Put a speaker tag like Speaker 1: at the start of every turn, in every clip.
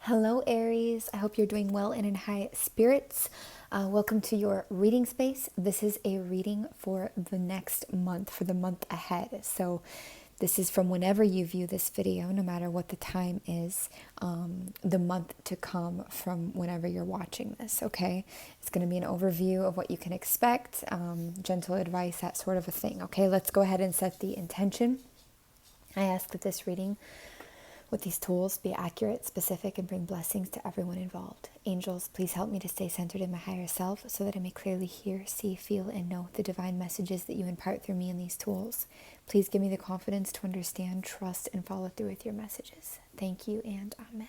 Speaker 1: Hello, Aries. I hope you're doing well and in high spirits. Welcome to your reading space. This is a reading for the next month, for the month ahead. So this is from whenever you view this video, no matter what the time is, the month to come from whenever you're watching this, okay? It's going to be an overview of what you can expect, gentle advice, that sort of a thing, okay? Let's go ahead and set the intention. I ask that this reading with these tools be accurate, specific, and bring blessings to everyone involved. Angels, please help me to stay centered in my higher self so that I may clearly hear, see, feel, and know the divine messages that you impart through me in these tools. Please give me the confidence to understand, trust, and follow through with your messages. Thank you and amen.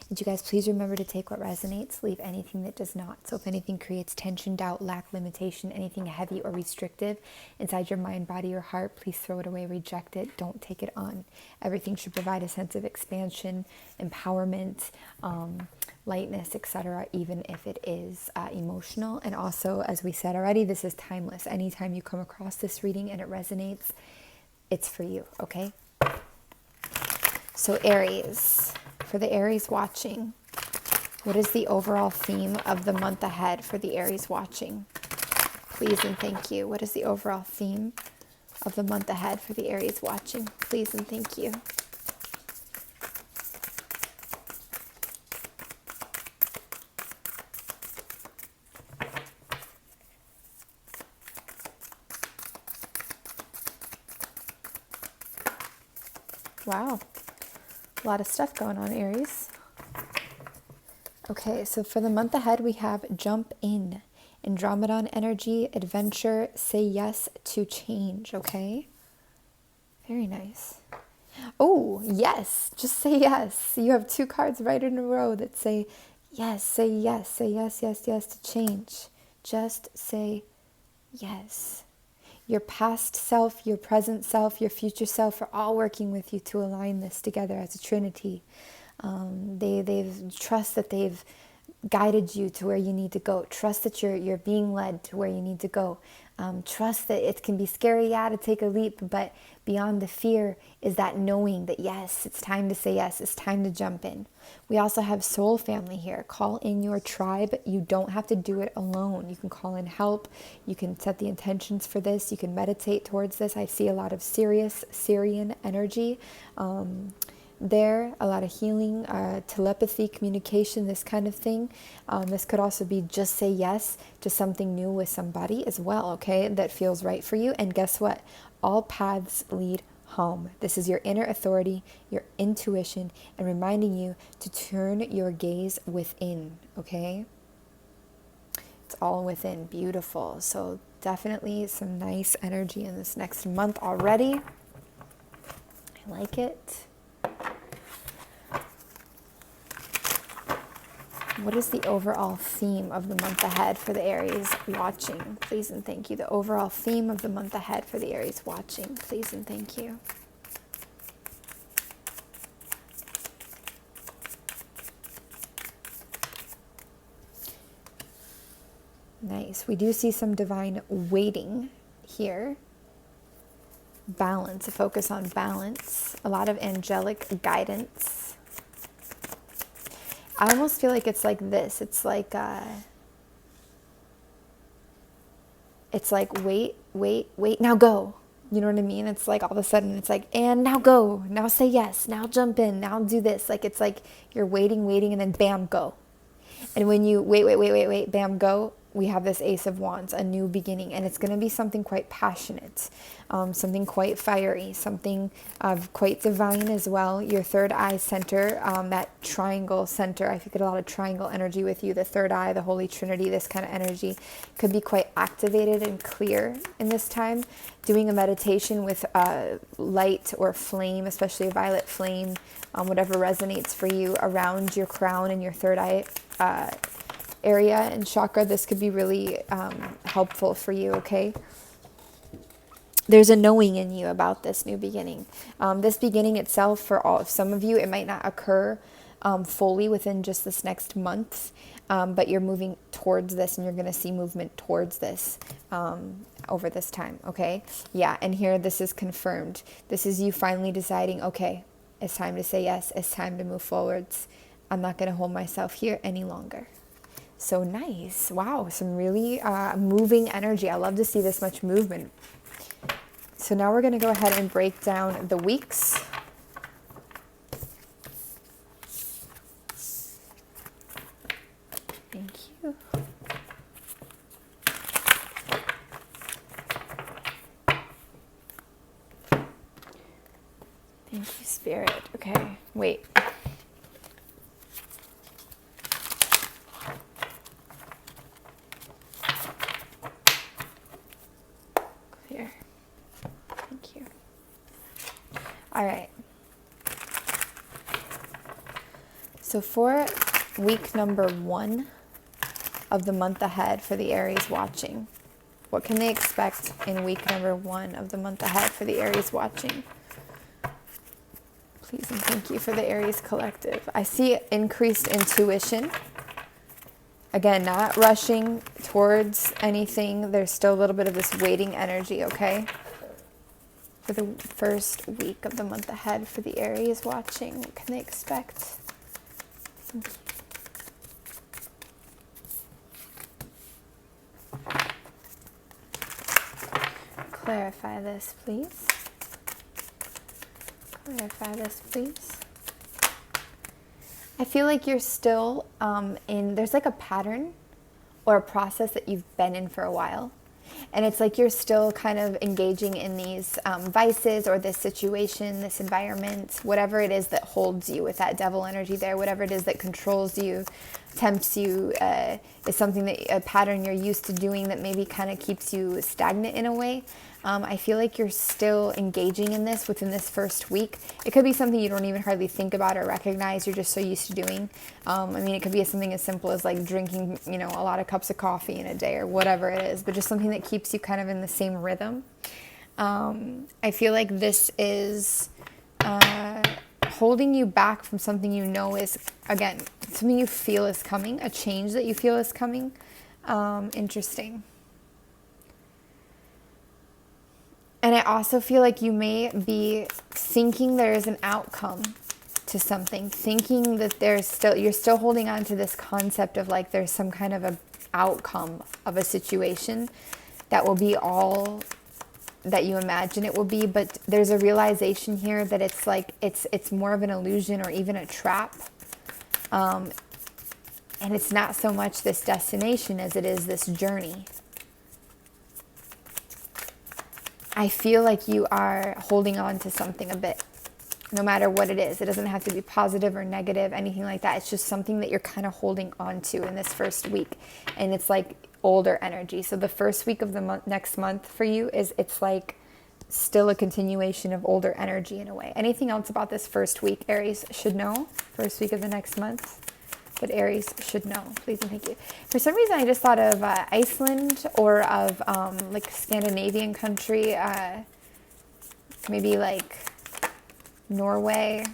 Speaker 1: And you guys, please remember to take what resonates, leave anything that does not. So if anything creates tension, doubt, lack, limitation, anything heavy or restrictive inside your mind, body, or heart, please throw it away, reject it, don't take it on. Everything should provide a sense of expansion, empowerment, lightness, etc., even if it is emotional. And also, as we said already, this is timeless. Anytime you come across this reading and it resonates, it's for you, okay? So Aries, for the Aries watching, what is the overall theme of the month ahead for the Aries watching? Please and thank you. What is the overall theme of the month ahead for the Aries watching? Please and thank you. Wow. A lot of stuff going on, Aries. Okay, so for the month ahead, we have jump in, Andromedan energy, adventure, say yes to change, okay? Very nice. Oh, yes, just say yes. You have two cards right in a row that say yes, say yes, yes, yes to change. Just say yes. Your past self, your present self, your future self are all working with you to align this together as a trinity. They've trust that they've guided you to where you need to go. Trust that you're being led to where you need to go. Trust that it can be scary, to take a leap, but beyond the fear is that knowing that yes, it's time to say yes, it's time to jump in. We also have soul family here. Call in your tribe. You don't have to do it alone. You can call in help. You can set the intentions for this. You can meditate towards this. I see a lot of serious Syrian energy there, a lot of healing, telepathy, communication, this kind of thing. This could also be just say yes to something new with somebody as well, okay, that feels right for you. And guess what? All paths lead home. This is your inner authority, your intuition, and reminding you to turn your gaze within, okay? It's all within. Beautiful. So definitely some nice energy in this next month already. I like it. What is the overall theme of the month ahead for the Aries watching? Please and thank you. The overall theme of the month ahead for the Aries watching. Please and thank you. Nice. We do see some divine waiting here. Balance, a focus on balance. A lot of angelic guidance. I almost feel like it's like this. It's like wait, now go. You know what I mean? It's like all of a sudden it's like, and now go. Now say yes. Now jump in. Now do this. Like it's like you're waiting, and then bam, go. And when you wait, bam, go, we have this Ace of Wands, a new beginning. And it's going to be something quite passionate, something quite fiery, something quite divine as well. Your third eye center, that triangle center, I get a lot of triangle energy with you. The third eye, the Holy Trinity, this kind of energy could be quite activated and clear in this time. Doing a meditation with light or flame, especially a violet flame, whatever resonates for you around your crown and your third eye area and chakra, this could be really helpful for you, okay? There's a knowing in you about this new beginning. This beginning itself, for some of you, it might not occur fully within just this next month, but you're moving towards this and you're going to see movement towards this over this time, okay? Yeah, and here this is confirmed. This is you finally deciding, okay, it's time to say yes, it's time to move forwards. I'm not going to hold myself here any longer. So nice. Wow, some really moving energy. I love to see this much movement. So now we're going to go ahead and break down the weeks. Thank you. Thank you, Spirit. Okay, wait. Clear. Thank you. All right. So for week number 1 of the month ahead for the Aries watching, what can they expect in week number 1 of the month ahead for the Aries watching? Please and thank you for the Aries collective. I see increased intuition. Again, not rushing towards anything. There's still a little bit of this waiting energy, okay? For the first week of the month ahead for the Aries watching, what can they expect? Clarify this, please. Clarify this, please. I feel like you're still there's like a pattern or a process that you've been in for a while. And it's like you're still kind of engaging in these vices or this situation, this environment, whatever it is that holds you with that devil energy there, whatever it is that controls you, tempts you, is something that a pattern you're used to doing that maybe kind of keeps you stagnant in a way. I feel like you're still engaging in this within this first week. It could be something you don't even hardly think about or recognize. You're just so used to doing. I mean, it could be something as simple as like drinking, a lot of cups of coffee in a day or whatever it is, but just something that keeps you kind of in the same rhythm. I feel like this is holding you back from something is, again, something you feel is coming, a change that you feel is coming. Interesting. And I also feel like you may be thinking there is an outcome to something, thinking that you're still holding on to this concept of like there's some kind of a outcome of a situation that will be all that you imagine it will be, but there's a realization here that it's like it's more of an illusion or even a trap. And it's not so much this destination as it is this journey. I feel like you are holding on to something a bit, no matter what it is. It doesn't have to be positive or negative, anything like that. It's just something that you're kind of holding on to in this first week. And it's like older energy. So the first week of the next month for you it's like still a continuation of older energy in a way. Anything else about this first week Aries should know? First week of the next month? But Aries should know. Please and thank you. For some reason, I just thought of Iceland or of like Scandinavian country, maybe like Norway.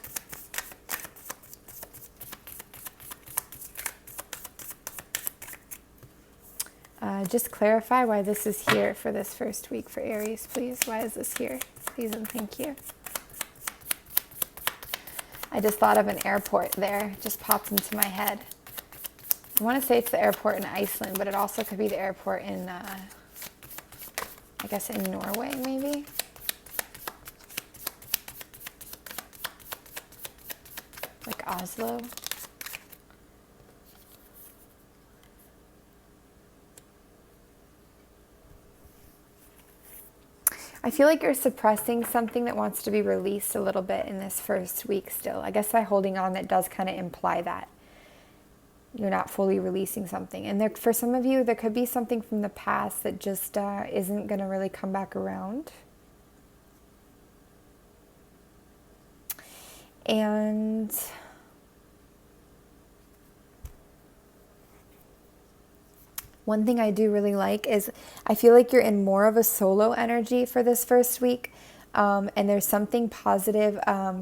Speaker 1: Just clarify why this is here for this first week for Aries, please. Why is this here? Please and thank you. I just thought of an airport there. It just popped into my head. I want to say it's the airport in Iceland, but it also could be the airport in, I guess in Norway, maybe? Like Oslo. I feel like you're suppressing something that wants to be released a little bit in this first week still. I guess by holding on, that does kind of imply that you're not fully releasing something. And there, for some of you, there could be something from the past that just isn't going to really come back around. And one thing I do really like is I feel like you're in more of a solo energy for this first week. And there's something positive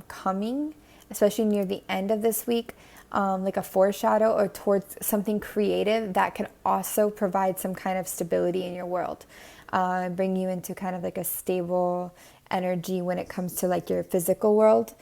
Speaker 1: coming, especially near the end of this week, like a foreshadow or towards something creative that can also provide some kind of stability in your world. Bring you into kind of like a stable energy when it comes to like your physical world,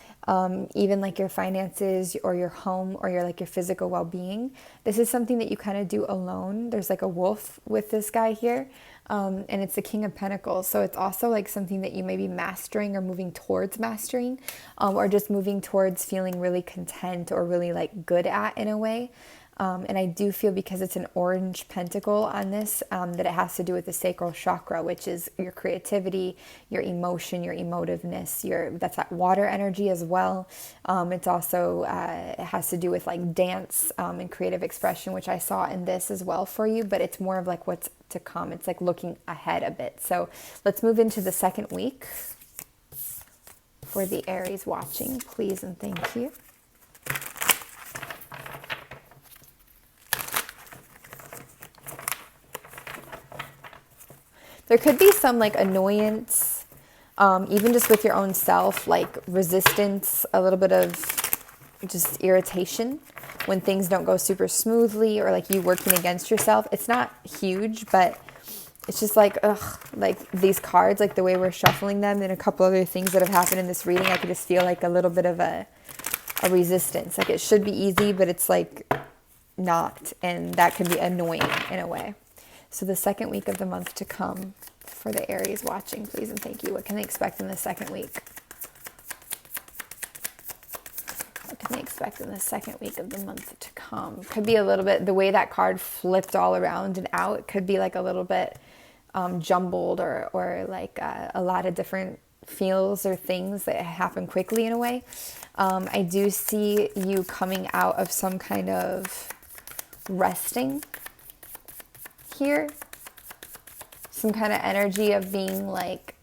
Speaker 1: even like your finances or your home or your like your physical well-being. This is something that you kind of do alone. There's like a wolf with this guy here, and it's the King of Pentacles. So it's also like something that you may be mastering or moving towards mastering, or just moving towards feeling really content or really like good at in a way. And I do feel, because it's an orange pentacle on this, that it has to do with the sacral chakra, which is your creativity, your emotion, your emotiveness, that's that water energy as well. It's also, it has to do with like dance, and creative expression, which I saw in this as well for you, but it's more of like what's to come. It's like looking ahead a bit. So let's move into the second week for the Aries watching, please and thank you. There could be some like annoyance, even just with your own self, like resistance, a little bit of just irritation when things don't go super smoothly, or like you working against yourself. It's not huge, but it's just like, ugh, like these cards, like the way we're shuffling them and a couple other things that have happened in this reading, I could just feel like a little bit of a resistance. Like it should be easy, but it's like not, and that can be annoying in a way. So the second week of the month to come for the Aries watching, please and thank you. What can they expect in the second week? What can they expect in the second week of the month to come? Could be a little bit, the way that card flipped all around and out, it could be like a little bit jumbled, or like a lot of different feels or things that happen quickly in a way. I do see you coming out of some kind of resting here, some kind of energy of being like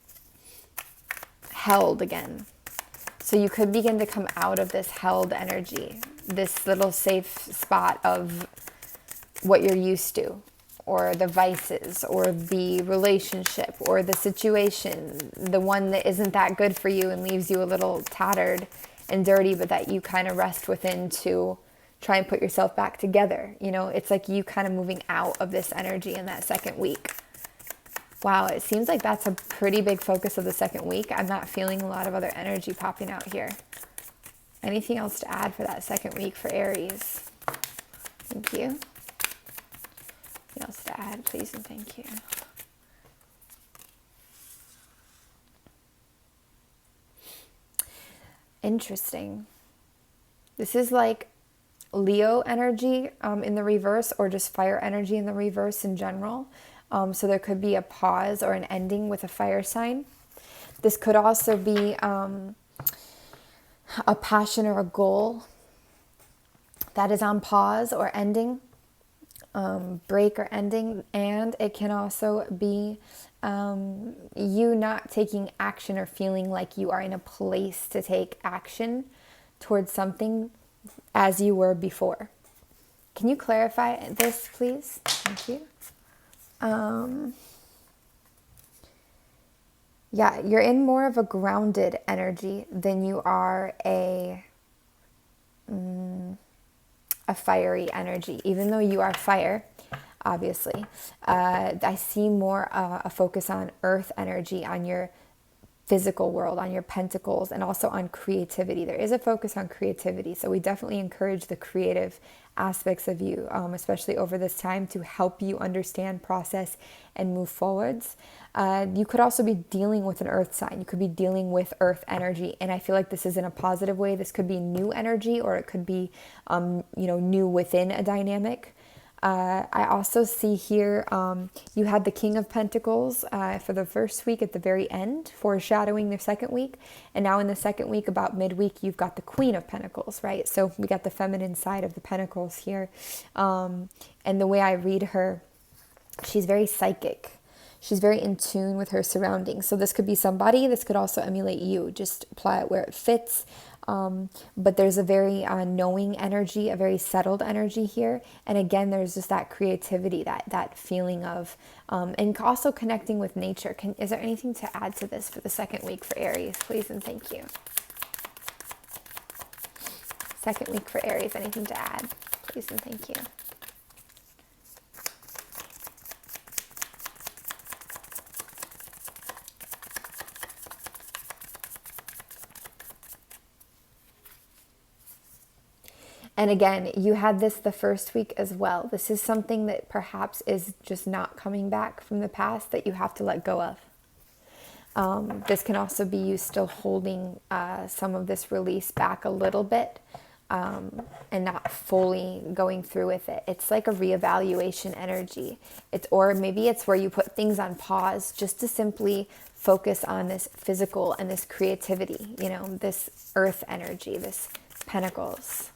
Speaker 1: held again. So you could begin to come out of this held energy, this little safe spot of what you're used to, or the vices, or the relationship, or the situation, the one that isn't that good for you and leaves you a little tattered and dirty, but that you kind of rest within to try and put yourself back together. You know, it's like you kind of moving out of this energy in that second week. Wow, it seems like that's a pretty big focus of the second week. I'm not feeling a lot of other energy popping out here. Anything else to add for that second week for Aries? Thank you. Anything else to add, please and thank you. Interesting. This is like Leo energy in the reverse, or just fire energy in the reverse in general. So there could be a pause or an ending with a fire sign. This could also be a passion or a goal that is on pause or ending, break or ending. And it can also be you not taking action, or feeling like you are in a place to take action towards something as you were before. Can you clarify this, please? Thank you. Yeah, you're in more of a grounded energy than you are a fiery energy, even though you are fire, obviously. I see more a focus on earth energy, on your physical world, on your pentacles, and also on creativity. There is a focus on creativity, so we definitely encourage the creative aspects of you, especially over this time, to help you understand, process, and move forwards. You could also be dealing with an earth sign. You could be dealing with earth energy, and I feel like this is in a positive way. This could be new energy, or it could be new within a dynamic. I also see here you had the King of Pentacles for the first week at the very end, foreshadowing the second week. And now in the second week, about midweek, you've got the Queen of Pentacles, right? So we got the feminine side of the Pentacles here. And the way I read her, she's very psychic. She's very in tune with her surroundings. So this could be somebody. This could also emulate you. Just apply it where it fits. But there's a very knowing energy, a very settled energy here. And again, there's just that creativity, that feeling of, and also connecting with nature. Is there anything to add to this for the second week for Aries, please and thank you? Second week for Aries, anything to add, please and thank you? And again, you had this the first week as well. This is something that perhaps is just not coming back from the past that you have to let go of. This can also be you still holding some of this release back a little bit and not fully going through with it. It's like a reevaluation energy. Or maybe it's where you put things on pause just to simply focus on this physical and this creativity, this earth energy, this pentacles.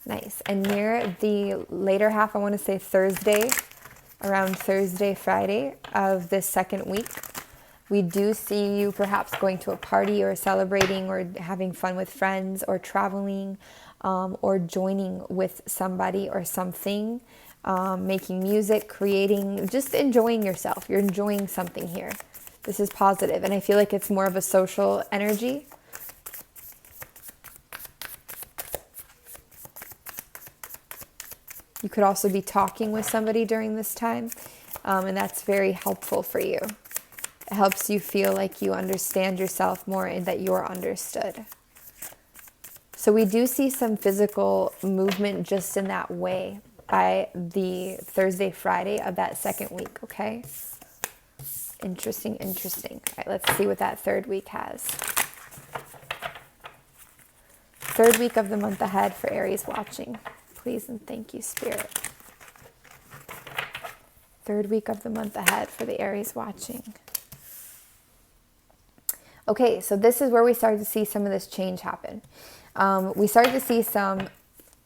Speaker 1: Nice. And near the later half, I want to say Thursday, around Thursday, Friday of this second week, we do see you perhaps going to a party or celebrating or having fun with friends or traveling or joining with somebody or something, making music, creating, just enjoying yourself. You're enjoying something here. This is positive, and I feel like it's more of a social energy. You could also be talking with somebody during this time, and that's very helpful for you. It helps you feel like you understand yourself more and that you're understood. So we do see some physical movement just in that way by the Thursday, Friday of that second week, okay? Interesting, interesting. All right, let's see what that third week has. Third week of the month ahead for Aries watching. Please and thank you, Spirit. Third week of the month ahead for the Aries watching. Okay, so this is where we started to see some of this change happen. We started to see some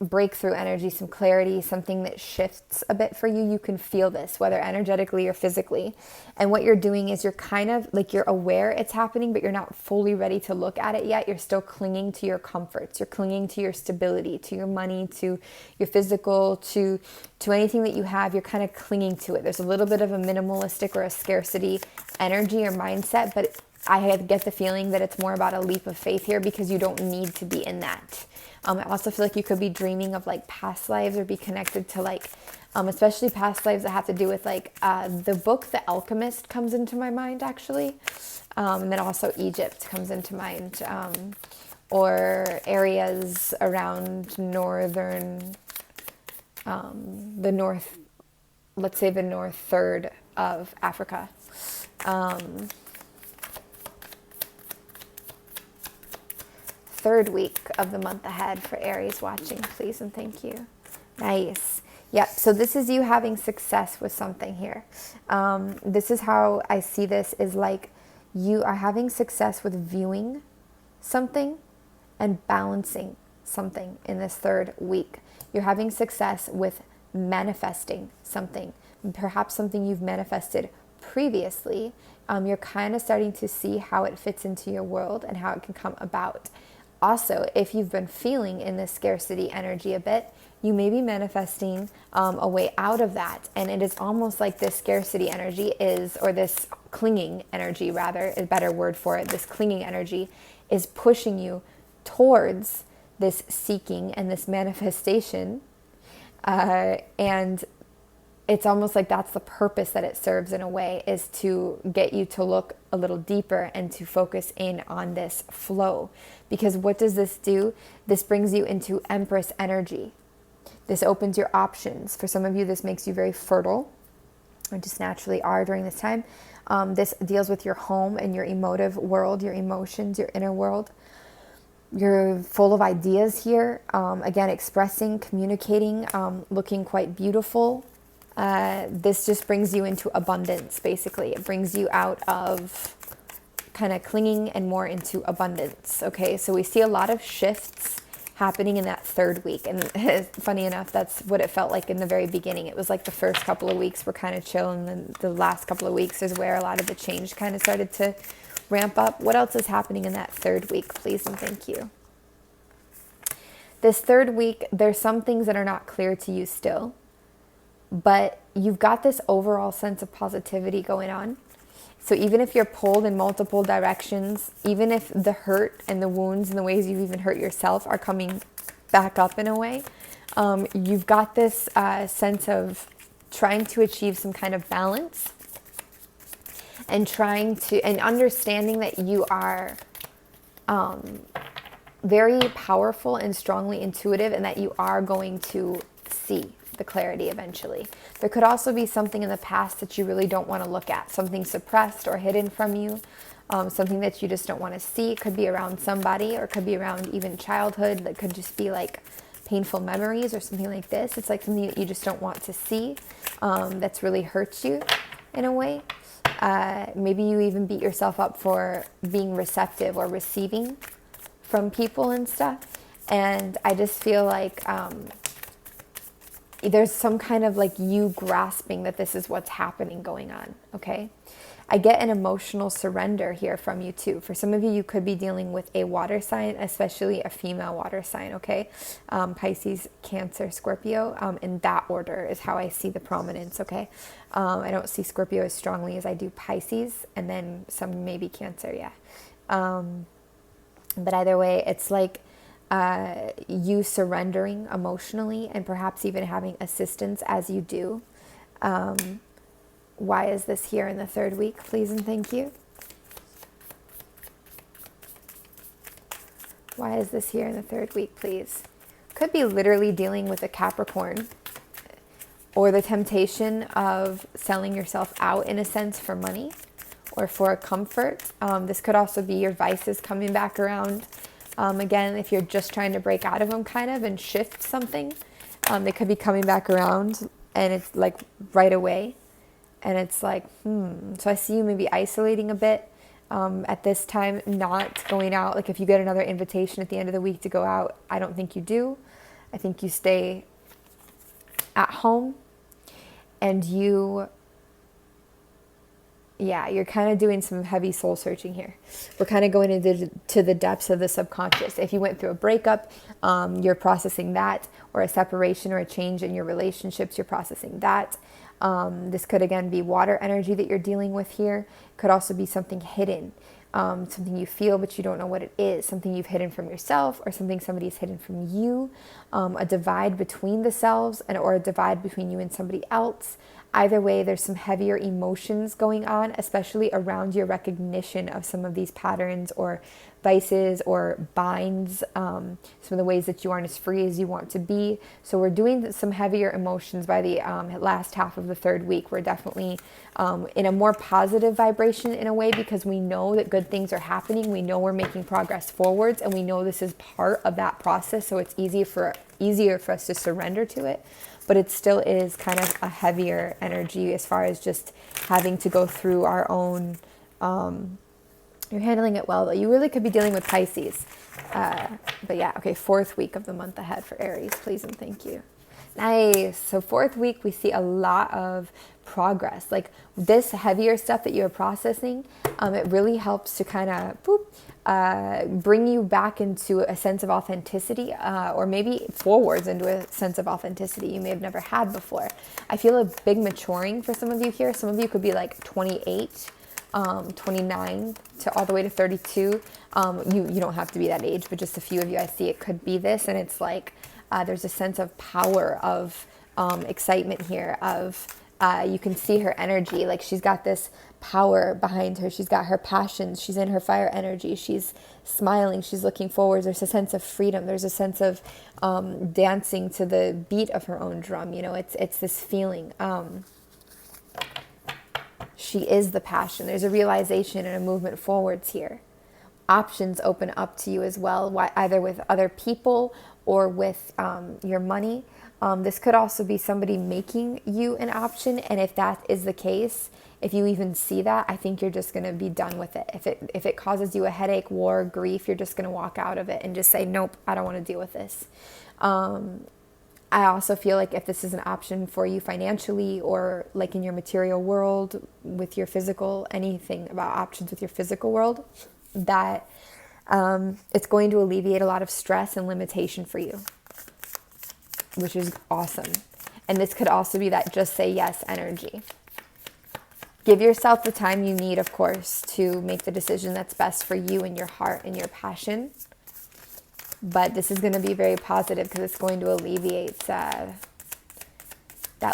Speaker 1: breakthrough energy, some clarity, something that shifts a bit for you. You can feel this, whether energetically or physically. And what you're doing is you're kind of like, you're aware it's happening, but you're not fully ready to look at it yet. You're still clinging to your comforts. You're clinging to your stability, to your money, to your physical, to anything that you have. You're kind of clinging to it. There's a little bit of a minimalistic or a scarcity energy or mindset, but I get the feeling that it's more about a leap of faith here because you don't need to be in that. I also feel like you could be dreaming of like past lives or be connected to like, especially past lives that have to do with like the book The Alchemist comes into my mind actually. And then also Egypt comes into mind, or areas around northern, the north, let's say the north third of Africa. Third week of the month ahead for Aries watching, please and thank you. Nice. Yep, so this is you having success with something here. This is how I see this, is like you are having success with viewing something and balancing something in this third week. You're having success with manifesting something, perhaps something you've manifested previously. You're kind of starting to see how it fits into your world and how it can come about. Also, if you've been feeling in this scarcity energy a bit, you may be manifesting a way out of that. And it is almost like this scarcity energy is, or this clinging energy rather, is a better word for it. This clinging energy is pushing you towards this seeking and this manifestation. And it's almost like that's the purpose that it serves in a way, is to get you to look a little deeper and to focus in on this flow. Because what does this do? This brings you into Empress energy. This opens your options. For some of you, this makes you very fertile, or just naturally are during this time. This deals with your home and your emotive world, your emotions, your inner world. You're full of ideas here. Again, expressing, communicating, looking quite beautiful. This just brings you into abundance, basically. It brings you out of kind of clinging and more into abundance. Okay, so we see a lot of shifts happening in that third week. And funny enough, that's what it felt like in the very beginning. It was like the first couple of weeks were kind of chill, and then the last couple of weeks is where a lot of the change kind of started to ramp up. What else is happening in that third week, please and thank you? This third week, there's some things that are not clear to you still, but you've got this overall sense of positivity going on. So even if you're pulled in multiple directions, even if the hurt and the wounds and the ways you've even hurt yourself are coming back up in a way, you've got this sense of trying to achieve some kind of balance. and and understanding that you are very powerful and strongly intuitive, and that you are going to see the clarity eventually. There could also be something in the past that you really don't want to look at, something suppressed or hidden from you, something that you just don't want to see. It could be around somebody, or it could be around even childhood. That could just be like painful memories or something like this. It's like something that you just don't want to see, that's really hurts you in a way. Maybe you even beat yourself up for being receptive or receiving from people and stuff. And I just feel like there's some kind of like you grasping that this is what's happening going on, okay? I get an emotional surrender here from you too. For some of you, you could be dealing with a water sign, especially a female water sign, okay? Pisces, Cancer, Scorpio, in that order is how I see the prominence, okay? I don't see Scorpio as strongly as I do Pisces, and then some maybe Cancer, yeah. But either way, it's like you surrendering emotionally and perhaps even having assistance as you do. Why is this here in the third week? Please and thank you. Why is this here in the third week, please? Could be literally dealing with a Capricorn, or the temptation of selling yourself out in a sense for money or for comfort. This could also be your vices coming back around. Again, if you're just trying to break out of them kind of and shift something, they could be coming back around, and it's like right away. And it's like, So I see you maybe isolating a bit at this time, not going out. Like if you get another invitation at the end of the week to go out, I don't think you do. I think you stay at home, and you're kind of doing some heavy soul searching here. We're kind of going into the depths of the subconscious. If you went through a breakup, you're processing that, or a separation or a change in your relationships, you're processing that. This could again be water energy that you're dealing with here. Could also be something hidden, something you feel but you don't know what it is, something you've hidden from yourself, or something somebody's hidden from you, a divide between the selves, or a divide between you and somebody else. Either way, there's some heavier emotions going on, especially around your recognition of some of these patterns or vices or binds, some of the ways that you aren't as free as you want to be. So we're doing some heavier emotions by the last half of the third week. We're definitely in a more positive vibration in a way, because we know that good things are happening. We know we're making progress forwards, and we know this is part of that process. So it's easier for us to surrender to it. But it still is kind of a heavier energy as far as just having to go through our own, you're handling it well, though. You really could be dealing with Pisces. But yeah, okay, fourth week of the month ahead for Aries, please and thank you. Nice. So fourth week, we see a lot of progress. Like this heavier stuff that you're processing, it really helps to kind of bring you back into a sense of authenticity, or maybe forwards into a sense of authenticity you may have never had before. I feel a big maturing for some of you here. Some of you could be like 28, 29 to all the way to 32. You don't have to be that age, but just a few of you, I see it could be this. And it's like there's a sense of power, of excitement here, of you can see her energy. Like she's got this power behind her. She's got her passions. She's in her fire energy. She's smiling. She's looking forward. There's a sense of freedom. There's a sense of dancing to the beat of her own drum. You know, it's this feeling. She is the passion. There's a realization and a movement forwards here. Options open up to you as well, either with other people or with your money. This could also be somebody making you an option. And if that is the case, if you even see that, I think you're just going to be done with it. If it causes you a headache, war, grief, you're just going to walk out of it and just say, nope, I don't want to deal with this. I also feel like if this is an option for you financially, or like in your material world with your physical, anything about options with your physical world, that it's going to alleviate a lot of stress and limitation for you, which is awesome. And this could also be that just say yes energy. Give yourself the time you need, of course, to make the decision that's best for you and your heart and your passion. But this is going to be very positive, because it's going to alleviate that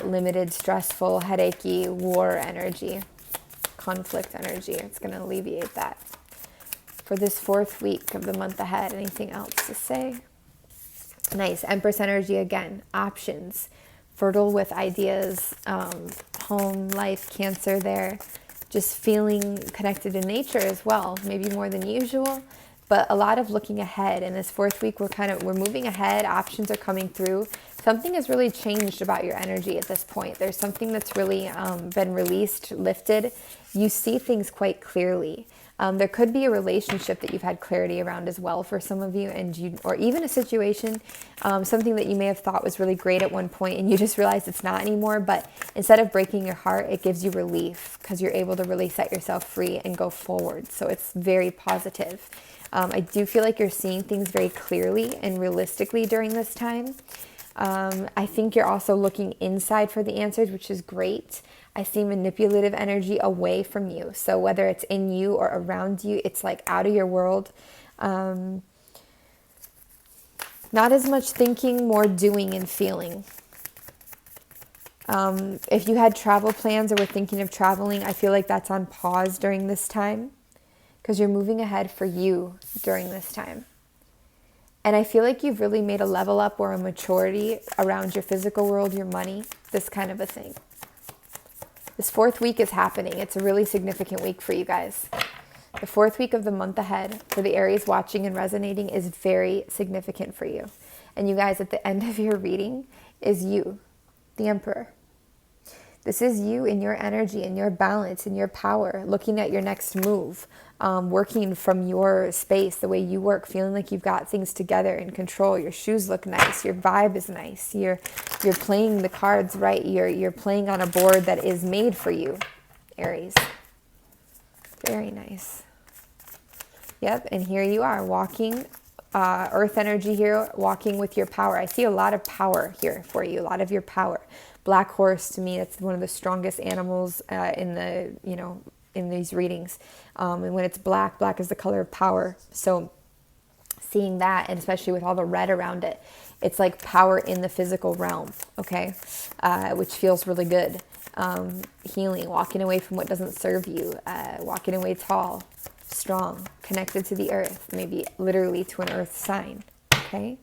Speaker 1: limited, stressful, headachy war energy. conflict energy. It's going to alleviate that. For this 4th week of the month ahead, anything else to say? Nice. Empress energy again. Options. Fertile with ideas. Home, life, Cancer there. Just feeling connected to nature as well. Maybe more than usual. But a lot of looking ahead. In this 4th week, we're moving ahead. Options are coming through. Something has really changed about your energy at this point. There's something that's really been released, lifted. You see things quite clearly. There could be a relationship that you've had clarity around as well for some of you, or even a situation, something that you may have thought was really great at one point and you just realized it's not anymore. But instead of breaking your heart, it gives you relief because you're able to really set yourself free and go forward. So it's very positive. I do feel like you're seeing things very clearly and realistically during this time. I think you're also looking inside for the answers, which is great. I see manipulative energy away from you. So whether it's in you or around you, it's like out of your world. Not as much thinking, more doing and feeling. If you had travel plans or were thinking of traveling, I feel like that's on pause during this time because you're moving ahead for you during this time. And I feel like you've really made a level up or a maturity around your physical world, your money, this kind of a thing. This 4th week is happening. It's a really significant week for you guys. The 4th week of the month ahead for the Aries watching and resonating is very significant for you. And you guys, at the end of your reading is you, the Emperor. This is you in your energy, in your balance, in your power, looking at your next move, working from your space, the way you work, feeling like you've got things together in control. Your shoes look nice. Your vibe is nice. You're playing the cards right. You're playing on a board that is made for you, Aries. Very nice. Yep, and here you are walking, earth energy here, walking with your power. I see a lot of power here for you, a lot of your power. Black horse, to me, that's one of the strongest animals in these readings. And when it's black, black is the color of power. So seeing that, and especially with all the red around it, it's like power in the physical realm, okay? Which feels really good. Healing, walking away from what doesn't serve you, walking away tall, strong, connected to the earth, maybe literally to an earth sign, okay?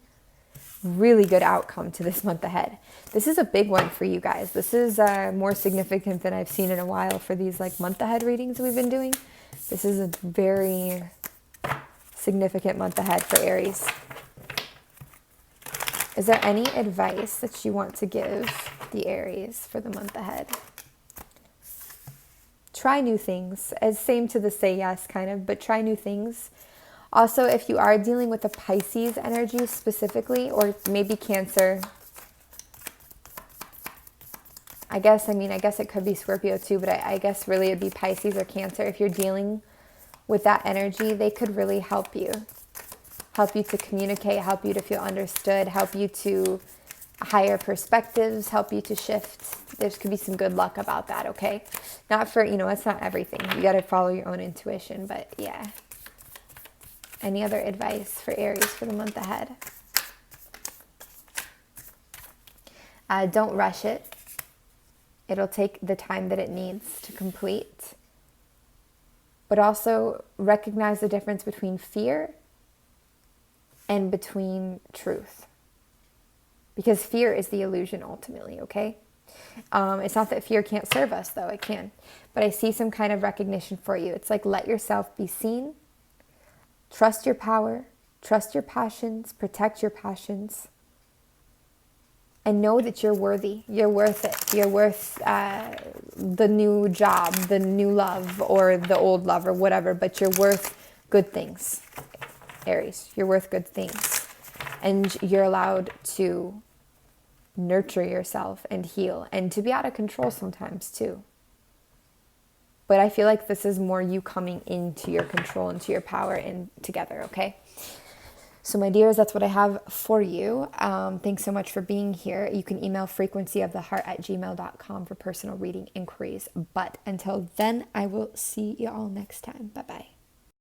Speaker 1: Really good outcome to this month ahead. This is a big one for you guys. This is more significant than I've seen in a while for these like month ahead readings we've been doing. This is a very significant month ahead for Aries. Is there any advice that you want to give the Aries for the month ahead? Try new things. As same to the say yes kind of, but try new things. Also, if you are dealing with a Pisces energy specifically, or maybe Cancer, I guess it could be Scorpio too, but I guess really it'd be Pisces or Cancer. If you're dealing with that energy, they could really help you to communicate, help you to feel understood, help you to higher perspectives, help you to shift. There could be some good luck about that, okay? Not for, it's not everything. You got to follow your own intuition, but yeah. Any other advice for Aries for the month ahead? Don't rush it. It'll take the time that it needs to complete. But also recognize the difference between fear and between truth. Because fear is the illusion ultimately, okay? It's not that fear can't serve us, though. It can. But I see some kind of recognition for you. It's like let yourself be seen. Trust your power, trust your passions, protect your passions, and know that you're worthy. You're worth it. You're worth the new job, the new love, or the old love, or whatever, but you're worth good things, Aries. You're worth good things. And you're allowed to nurture yourself and heal, and to be out of control sometimes too. But I feel like this is more you coming into your control, into your power, and together, okay? So my dears, that's what I have for you. Thanks so much for being here. You can email frequencyoftheheart@gmail.com for personal reading inquiries. But until then, I will see you all next time. Bye-bye.